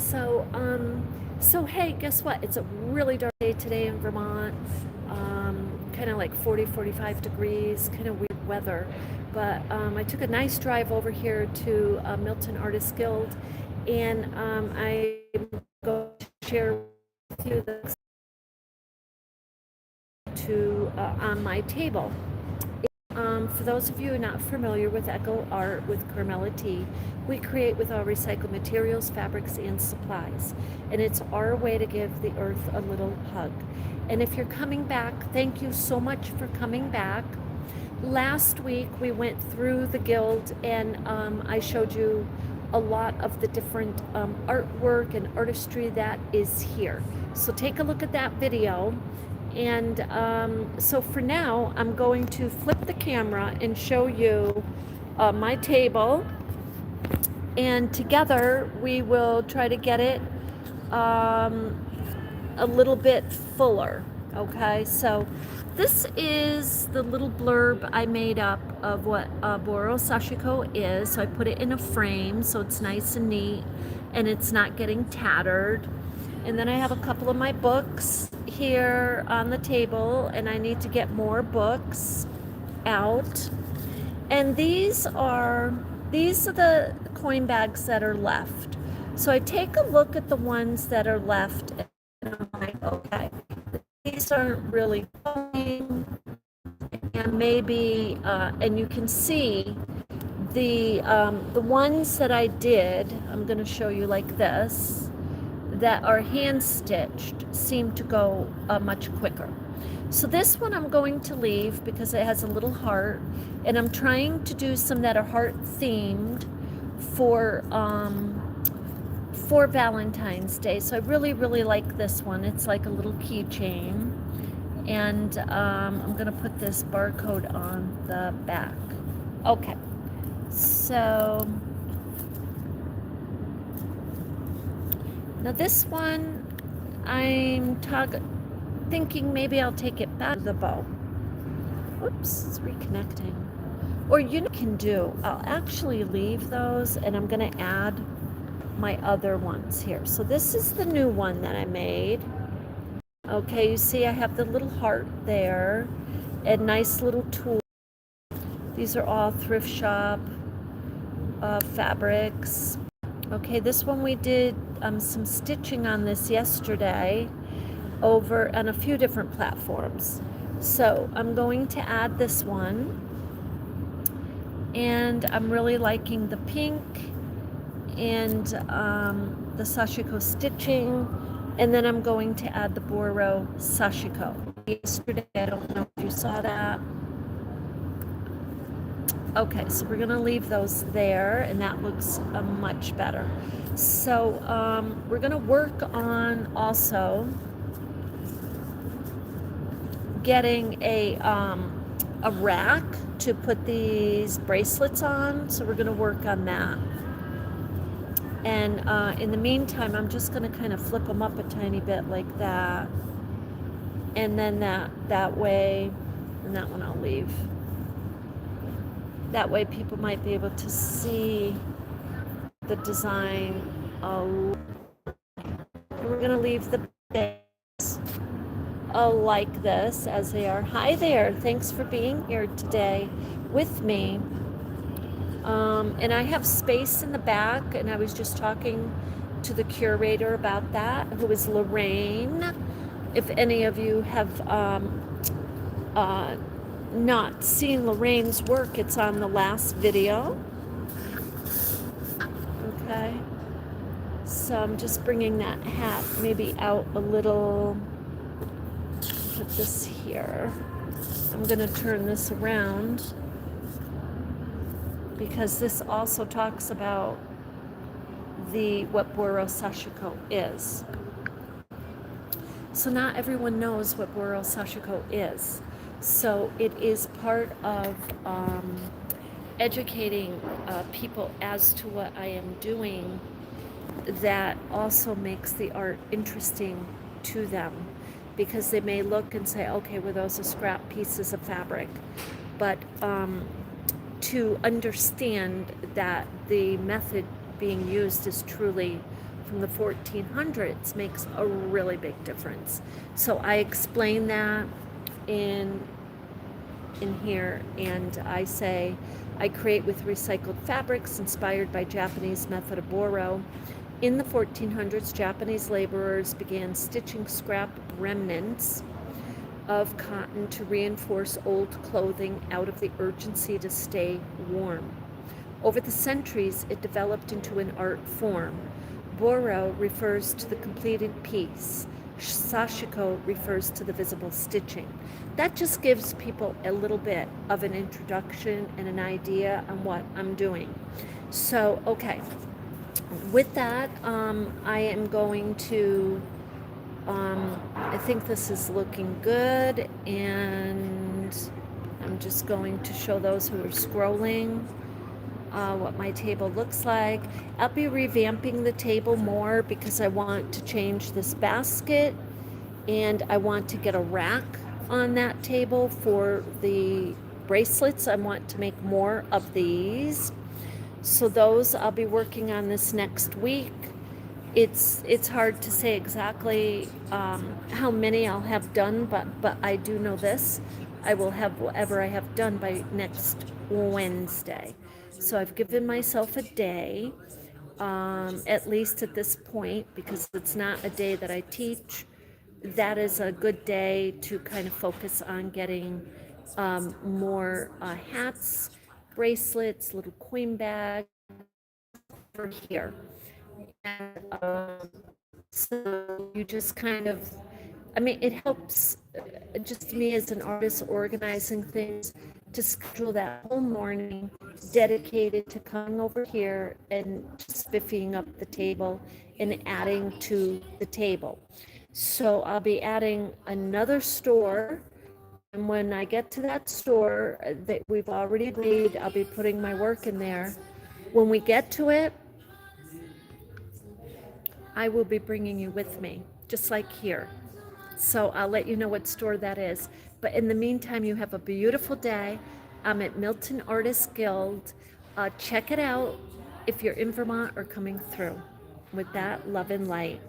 So hey, guess what? It's a really dark day today in Vermont. Kind of like 40, 45 degrees, kind of weird weather. But I took a nice drive over here to Milton Artist Guild, and I'm going to share with you the to on my table. For those of you who are not familiar with Echo Art with Carmella-T, we create with all recycled materials, fabrics, and supplies. And it's our way to give the earth a little hug. And if you're coming back, thank you so much for coming back. Last week we went through the guild and I showed you a lot of the different artwork and artistry that is here. So take a look at that video. And so for now, I'm going to flip the camera and show you my table. And together we will try to get it a little bit fuller. Okay, so this is the little blurb I made up of what Boro Sashiko is. So I put it in a frame so it's nice and neat and it's not getting tattered. And then I have a couple of my books here on the table, and I need to get more books out. And these are the coin bags that are left. So I take a look at the ones that are left, and I'm like, okay, these aren't really going, and maybe, and you can see the ones that I did. I'm going to show you like this, that are hand stitched seem to go much quicker. So this one I'm going to leave because it has a little heart, and I'm trying to do some that are heart themed for Valentine's Day. So I really like this one. It's like a little keychain, and I'm gonna put this barcode on the back. Okay, so now this one, I'm thinking maybe I'll take it back to the bow. Oops, it's reconnecting. Or you can do, I'll actually leave those, and I'm gonna add my other ones here. So this is the new one that I made. Okay, you see I have the little heart there, and nice little tool. These are all thrift shop fabrics. Okay, this one we did some stitching on this yesterday over on a few different platforms. So I'm going to add this one, and I'm really liking the pink and the Sashiko stitching, and then I'm going to add the Boro Sashiko. Yesterday, I don't know if you saw that. Okay, so we're going to leave those there, and that looks much better. So we're going to work on also getting a rack to put these bracelets on. So we're going to work on that. And in the meantime, I'm just going to kind of flip them up a tiny bit like that. And then that way, and that one I'll leave. That way people might be able to see the design. And we're going to leave the base like this as they are. Hi there. Thanks for being here today with me. And I have space in the back, and I was just talking to the curator about that, who is Lorraine. If any of you have not seen Lorraine's work, it's on the last video. Okay, so I'm just bringing that hat maybe out a little. Put this here. I'm going to turn this around because this also talks about what Boro Sashiko is. So not everyone knows what Boro Sashiko is. So it is part of educating people as to what I am doing, that also makes the art interesting to them, because they may look and say, okay, well, those are scrap pieces of fabric. But to understand that the method being used is truly from the 1400s makes a really big difference. So I explain that in here, and I say I create with recycled fabrics inspired by Japanese method of boro. In the 1400s, Japanese laborers began stitching scrap remnants of cotton to reinforce old clothing out of the urgency to stay warm. Over the centuries, it developed into an art form. Boro refers to the completed piece. Sashiko refers to the visible stitching. That just gives people a little bit of an introduction and an idea on what I'm doing. So, okay, with that, I am going to, I think this is looking good, and I'm just going to show those who are scrolling what my table looks like. I'll be revamping the table more because I want to change this basket, and I want to get a rack on that table for the bracelets. I want to make more of these. So those I'll be working on this next week. It's hard to say exactly how many I'll have done, but I do know this: I will have whatever I have done by next Wednesday. So I've given myself a day, at least at this point, because it's not a day that I teach. That is a good day to kind of focus on getting more hats, bracelets, little coin bags for here. And so you just kind of, I mean, it helps just me as an artist organizing things to schedule that whole morning dedicated to coming over here and just spiffying up the table and adding to the table. So I'll be adding another store, and when I get to that store that we've already agreed, I'll be putting my work in there. When we get to it, I will be bringing you with me, just like here. So I'll let you know what store that is. But in the meantime, you have a beautiful day. I'm at Milton Artist Guild. Check it out if you're in Vermont or coming through. With that, love and light.